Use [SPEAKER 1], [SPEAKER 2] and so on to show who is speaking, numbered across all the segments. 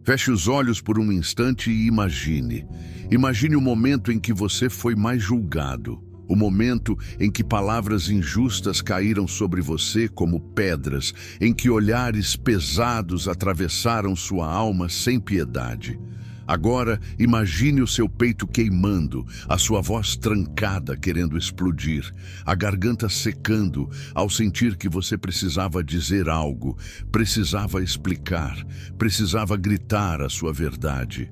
[SPEAKER 1] Feche os olhos por um instante e imagine. Imagine o momento em que você foi mais julgado. O momento em que palavras injustas caíram sobre você como pedras, em que olhares pesados atravessaram sua alma sem piedade. Agora, imagine o seu peito queimando, a sua voz trancada querendo explodir, a garganta secando ao sentir que você precisava dizer algo, precisava explicar, precisava gritar a sua verdade.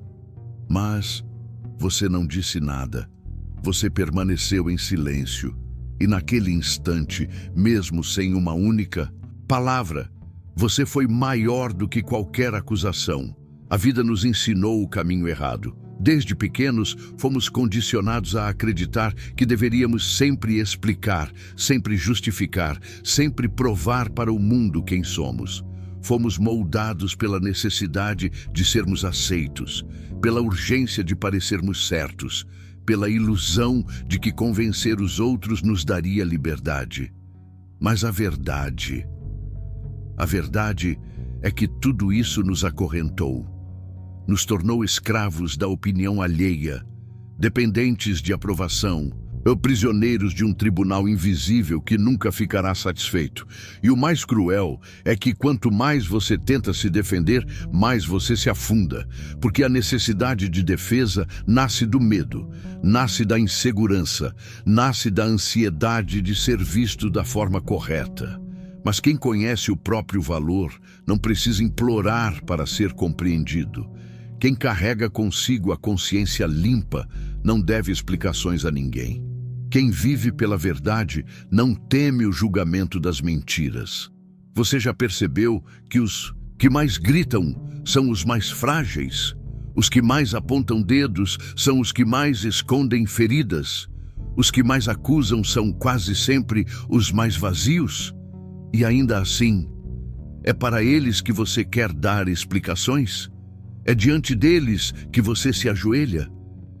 [SPEAKER 1] Mas você não disse nada. Você permaneceu em silêncio. E naquele instante, mesmo sem uma única palavra, você foi maior do que qualquer acusação. A vida nos ensinou o caminho errado. Desde pequenos, fomos condicionados a acreditar que deveríamos sempre explicar, sempre justificar, sempre provar para o mundo quem somos. Fomos moldados pela necessidade de sermos aceitos, pela urgência de parecermos certos, pela ilusão de que convencer os outros nos daria liberdade. Mas a verdade é que tudo isso nos acorrentou. Nos tornou escravos da opinião alheia, dependentes de aprovação, ou prisioneiros de um tribunal invisível que nunca ficará satisfeito. E o mais cruel é que quanto mais você tenta se defender, mais você se afunda, porque a necessidade de defesa nasce do medo, nasce da insegurança, nasce da ansiedade de ser visto da forma correta. Mas quem conhece o próprio valor não precisa implorar para ser compreendido. Quem carrega consigo a consciência limpa não deve explicações a ninguém. Quem vive pela verdade não teme o julgamento das mentiras. Você já percebeu que os que mais gritam são os mais frágeis? Os que mais apontam dedos são os que mais escondem feridas? Os que mais acusam são quase sempre os mais vazios? E ainda assim, é para eles que você quer dar explicações? É diante deles que você se ajoelha?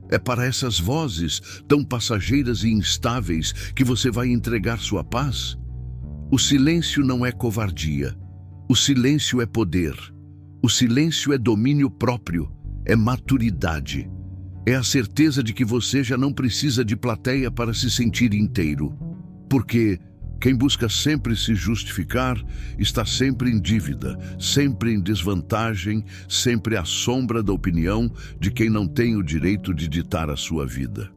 [SPEAKER 1] É para essas vozes tão passageiras e instáveis que você vai entregar sua paz? O silêncio não é covardia. O silêncio é poder. O silêncio é domínio próprio, é maturidade. É a certeza de que você já não precisa de plateia para se sentir inteiro. Porque quem busca sempre se justificar está sempre em dívida, sempre em desvantagem, sempre à sombra da opinião de quem não tem o direito de ditar a sua vida.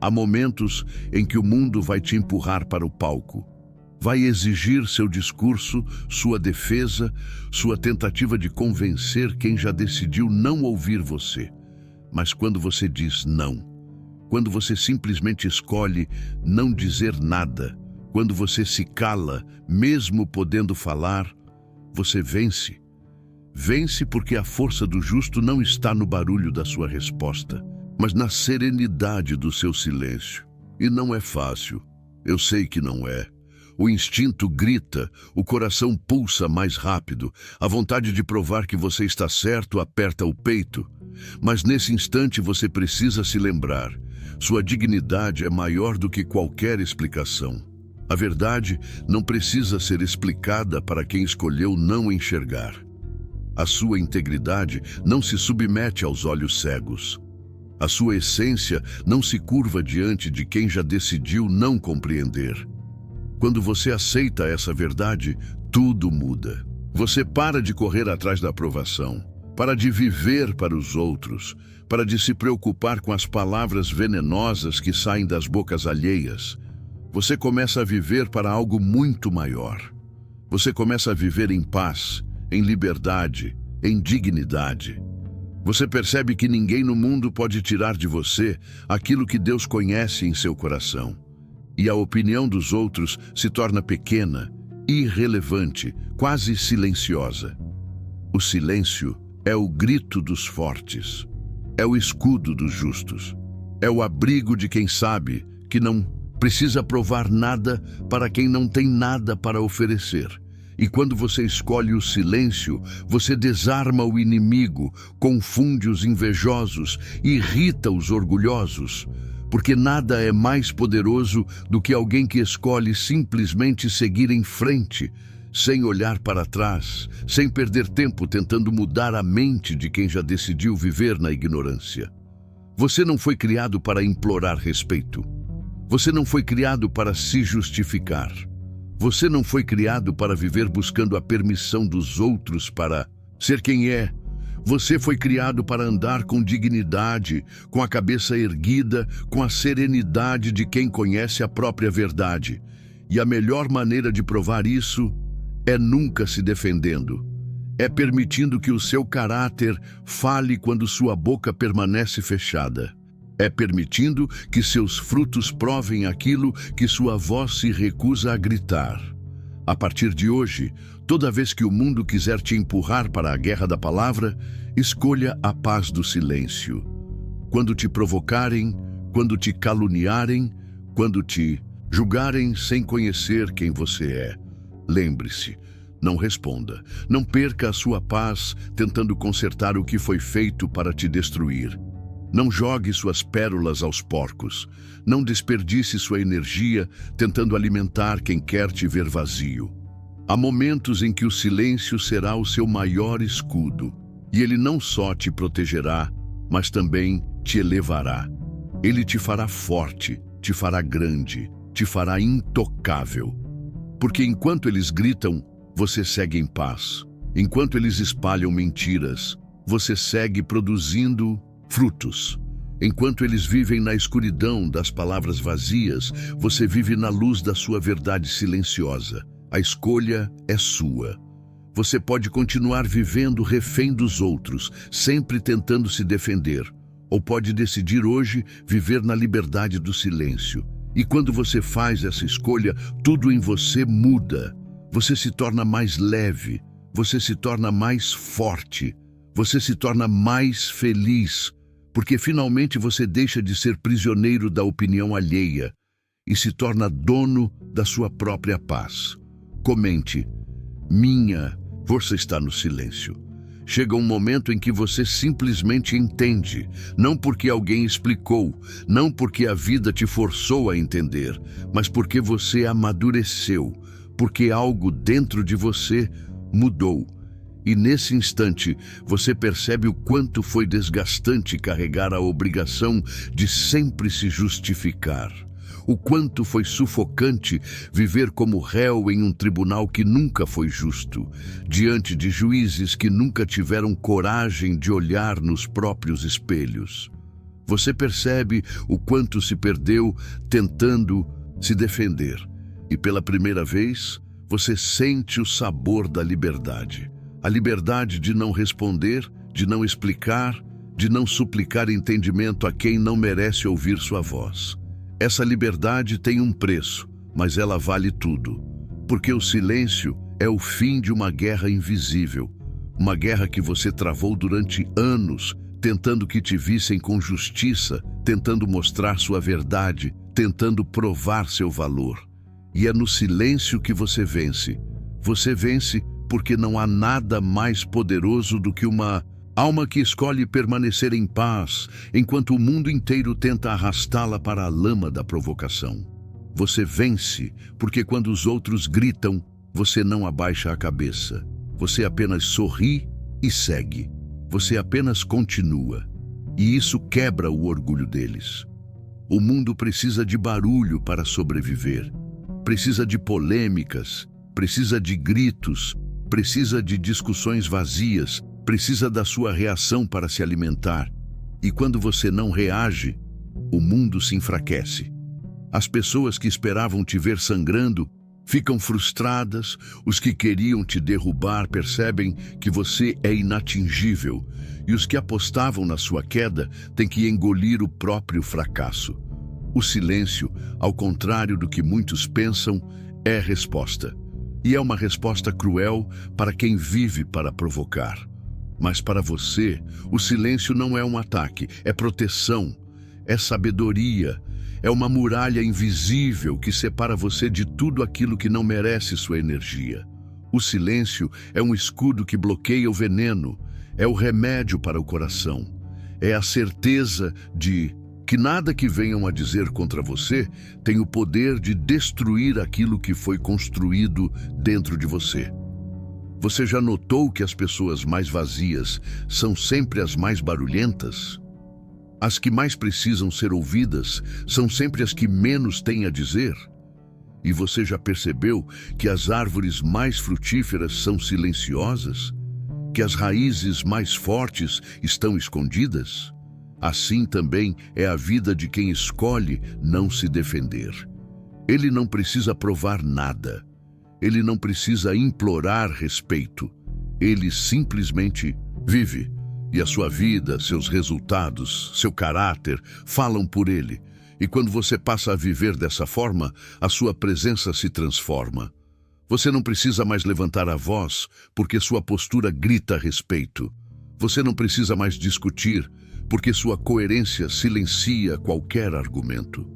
[SPEAKER 1] Há momentos em que o mundo vai te empurrar para o palco. Vai exigir seu discurso, sua defesa, sua tentativa de convencer quem já decidiu não ouvir você. Mas quando você diz não, quando você simplesmente escolhe não dizer nada, quando você se cala, mesmo podendo falar, você vence. Vence porque a força do justo não está no barulho da sua resposta, mas na serenidade do seu silêncio. E não é fácil. Eu sei que não é. O instinto grita, o coração pulsa mais rápido, a vontade de provar que você está certo aperta o peito. Mas nesse instante você precisa se lembrar. Sua dignidade é maior do que qualquer explicação. A verdade não precisa ser explicada para quem escolheu não enxergar. A sua integridade não se submete aos olhos cegos. A sua essência não se curva diante de quem já decidiu não compreender. Quando você aceita essa verdade, tudo muda. Você para de correr atrás da aprovação, para de viver para os outros, para de se preocupar com as palavras venenosas que saem das bocas alheias. Você começa a viver para algo muito maior. Você começa a viver em paz, em liberdade, em dignidade. Você percebe que ninguém no mundo pode tirar de você aquilo que Deus conhece em seu coração. E a opinião dos outros se torna pequena, irrelevante, quase silenciosa. O silêncio é o grito dos fortes, é o escudo dos justos, é o abrigo de quem sabe que não precisa provar nada para quem não tem nada para oferecer. E quando você escolhe o silêncio, você desarma o inimigo, confunde os invejosos, irrita os orgulhosos, porque nada é mais poderoso do que alguém que escolhe simplesmente seguir em frente, sem olhar para trás, sem perder tempo tentando mudar a mente de quem já decidiu viver na ignorância. Você não foi criado para implorar respeito. Você não foi criado para se justificar. Você não foi criado para viver buscando a permissão dos outros para ser quem é. Você foi criado para andar com dignidade, com a cabeça erguida, com a serenidade de quem conhece a própria verdade. E a melhor maneira de provar isso é nunca se defendendo. É permitindo que o seu caráter fale quando sua boca permanece fechada. É permitindo que seus frutos provem aquilo que sua voz se recusa a gritar. A partir de hoje, toda vez que o mundo quiser te empurrar para a guerra da palavra, escolha a paz do silêncio. Quando te provocarem, quando te caluniarem, quando te julgarem sem conhecer quem você é, lembre-se, não responda. Não perca a sua paz tentando consertar o que foi feito para te destruir. Não jogue suas pérolas aos porcos. Não desperdice sua energia tentando alimentar quem quer te ver vazio. Há momentos em que o silêncio será o seu maior escudo, e ele não só te protegerá, mas também te elevará. Ele te fará forte, te fará grande, te fará intocável. Porque enquanto eles gritam, você segue em paz. Enquanto eles espalham mentiras, você segue produzindo frutos. Enquanto eles vivem na escuridão das palavras vazias, você vive na luz da sua verdade silenciosa. A escolha é sua. Você pode continuar vivendo refém dos outros, sempre tentando se defender, ou pode decidir hoje viver na liberdade do silêncio. E quando você faz essa escolha, tudo em você muda. Você se torna mais leve, você se torna mais forte, você se torna mais feliz, porque finalmente você deixa de ser prisioneiro da opinião alheia e se torna dono da sua própria paz. Comente: minha força está no silêncio. Chega um momento em que você simplesmente entende, não porque alguém explicou, não porque a vida te forçou a entender, mas porque você amadureceu, porque algo dentro de você mudou. E nesse instante, você percebe o quanto foi desgastante carregar a obrigação de sempre se justificar. O quanto foi sufocante viver como réu em um tribunal que nunca foi justo, diante de juízes que nunca tiveram coragem de olhar nos próprios espelhos. Você percebe o quanto se perdeu tentando se defender. E pela primeira vez, você sente o sabor da liberdade. A liberdade de não responder, de não explicar, de não suplicar entendimento a quem não merece ouvir sua voz. Essa liberdade tem um preço, mas ela vale tudo. Porque o silêncio é o fim de uma guerra invisível. Uma guerra que você travou durante anos, tentando que te vissem com justiça, tentando mostrar sua verdade, tentando provar seu valor. E é no silêncio que você vence. Você vence porque não há nada mais poderoso do que uma alma que escolhe permanecer em paz, enquanto o mundo inteiro tenta arrastá-la para a lama da provocação. Você vence porque quando os outros gritam, você não abaixa a cabeça. Você apenas sorri e segue. Você apenas continua. E isso quebra o orgulho deles. O mundo precisa de barulho para sobreviver. Precisa de polêmicas, precisa de gritos, precisa de discussões vazias, precisa da sua reação para se alimentar. E quando você não reage, o mundo se enfraquece. As pessoas que esperavam te ver sangrando ficam frustradas, os que queriam te derrubar percebem que você é inatingível, e os que apostavam na sua queda têm que engolir o próprio fracasso. O silêncio, ao contrário do que muitos pensam, é resposta. E é uma resposta cruel para quem vive para provocar. Mas para você, o silêncio não é um ataque, é proteção, é sabedoria, é uma muralha invisível que separa você de tudo aquilo que não merece sua energia. O silêncio é um escudo que bloqueia o veneno, é o remédio para o coração, é a certeza de que nada que venham a dizer contra você tem o poder de destruir aquilo que foi construído dentro de você. Você já notou que as pessoas mais vazias são sempre as mais barulhentas? As que mais precisam ser ouvidas são sempre as que menos têm a dizer? E você já percebeu que as árvores mais frutíferas são silenciosas? Que as raízes mais fortes estão escondidas? Assim também é a vida de quem escolhe não se defender. Ele não precisa provar nada. Ele não precisa implorar respeito. Ele simplesmente vive. E a sua vida, seus resultados, seu caráter falam por ele. E quando você passa a viver dessa forma, a sua presença se transforma. Você não precisa mais levantar a voz, porque sua postura grita respeito. Você não precisa mais discutir, porque sua coerência silencia qualquer argumento.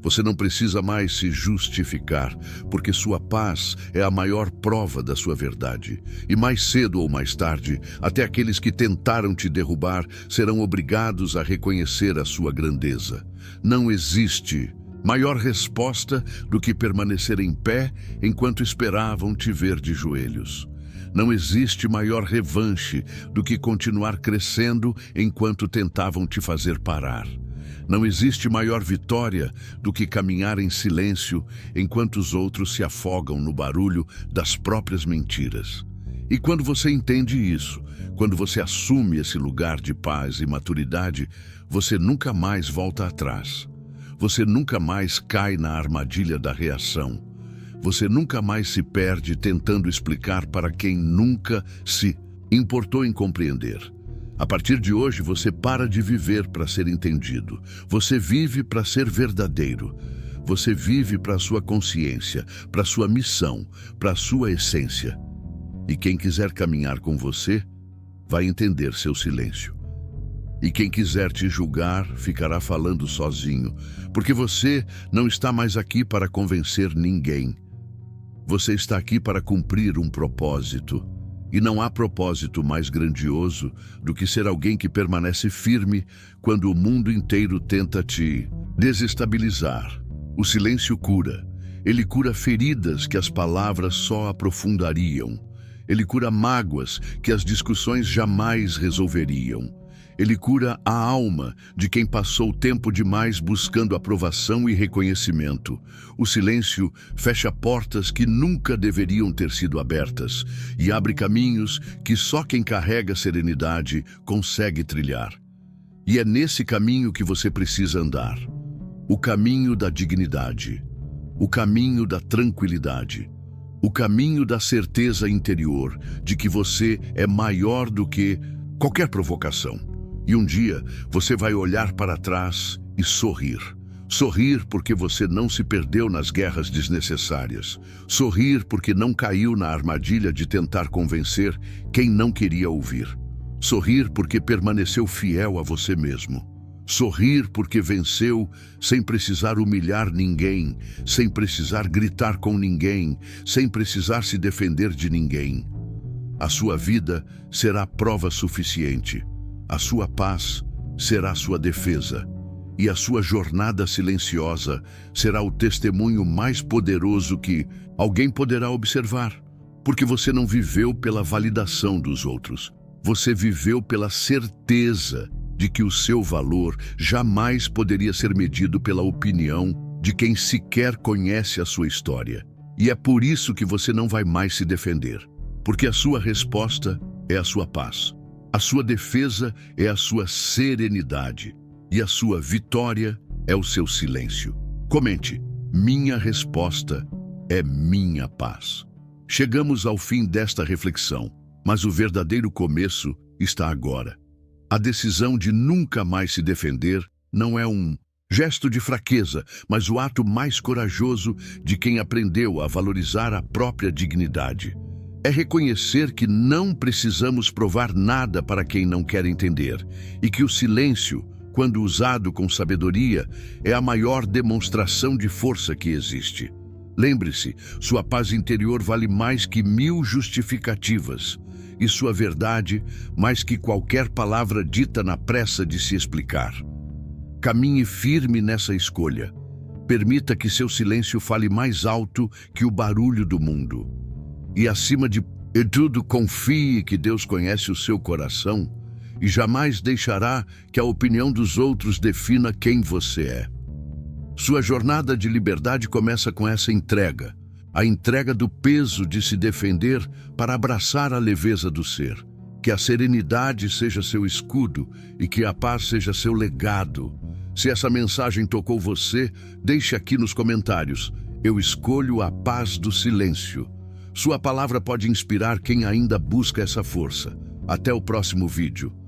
[SPEAKER 1] Você não precisa mais se justificar, porque sua paz é a maior prova da sua verdade. E mais cedo ou mais tarde, até aqueles que tentaram te derrubar serão obrigados a reconhecer a sua grandeza. Não existe maior resposta do que permanecer em pé enquanto esperavam te ver de joelhos. Não existe maior revanche do que continuar crescendo enquanto tentavam te fazer parar. Não existe maior vitória do que caminhar em silêncio enquanto os outros se afogam no barulho das próprias mentiras. E quando você entende isso, quando você assume esse lugar de paz e maturidade, você nunca mais volta atrás. Você nunca mais cai na armadilha da reação. Você nunca mais se perde tentando explicar para quem nunca se importou em compreender. A partir de hoje, você para de viver para ser entendido. Você vive para ser verdadeiro. Você vive para a sua consciência, para a sua missão, para a sua essência. E quem quiser caminhar com você, vai entender seu silêncio. E quem quiser te julgar, ficará falando sozinho, porque você não está mais aqui para convencer ninguém. Você está aqui para cumprir um propósito. E não há propósito mais grandioso do que ser alguém que permanece firme quando o mundo inteiro tenta te desestabilizar. O silêncio cura. Ele cura feridas que as palavras só aprofundariam. Ele cura mágoas que as discussões jamais resolveriam. Ele cura a alma de quem passou tempo demais buscando aprovação e reconhecimento. O silêncio fecha portas que nunca deveriam ter sido abertas e abre caminhos que só quem carrega serenidade consegue trilhar. E é nesse caminho que você precisa andar. O caminho da dignidade. O caminho da tranquilidade. O caminho da certeza interior de que você é maior do que qualquer provocação. E um dia você vai olhar para trás e sorrir. Sorrir porque você não se perdeu nas guerras desnecessárias. Sorrir porque não caiu na armadilha de tentar convencer quem não queria ouvir. Sorrir porque permaneceu fiel a você mesmo. Sorrir porque venceu sem precisar humilhar ninguém, sem precisar gritar com ninguém, sem precisar se defender de ninguém. A sua vida será prova suficiente. A sua paz será sua defesa, e a sua jornada silenciosa será o testemunho mais poderoso que alguém poderá observar, porque você não viveu pela validação dos outros, você viveu pela certeza de que o seu valor jamais poderia ser medido pela opinião de quem sequer conhece a sua história. E é por isso que você não vai mais se defender, porque a sua resposta é a sua paz. A sua defesa é a sua serenidade e a sua vitória é o seu silêncio. Comente, minha resposta é minha paz. Chegamos ao fim desta reflexão, mas o verdadeiro começo está agora. A decisão de nunca mais se defender não é um gesto de fraqueza, mas o ato mais corajoso de quem aprendeu a valorizar a própria dignidade. É reconhecer que não precisamos provar nada para quem não quer entender e que o silêncio, quando usado com sabedoria, é a maior demonstração de força que existe. Lembre-se, sua paz interior vale mais que 1000 justificativas e sua verdade mais que qualquer palavra dita na pressa de se explicar. Caminhe firme nessa escolha. Permita que seu silêncio fale mais alto que o barulho do mundo. E acima de tudo, confie que Deus conhece o seu coração e jamais deixará que a opinião dos outros defina quem você é. Sua jornada de liberdade começa com essa entrega, a entrega do peso de se defender para abraçar a leveza do ser. Que a serenidade seja seu escudo e que a paz seja seu legado. Se essa mensagem tocou você, deixe aqui nos comentários. Eu escolho a paz do silêncio. Sua palavra pode inspirar quem ainda busca essa força. Até o próximo vídeo.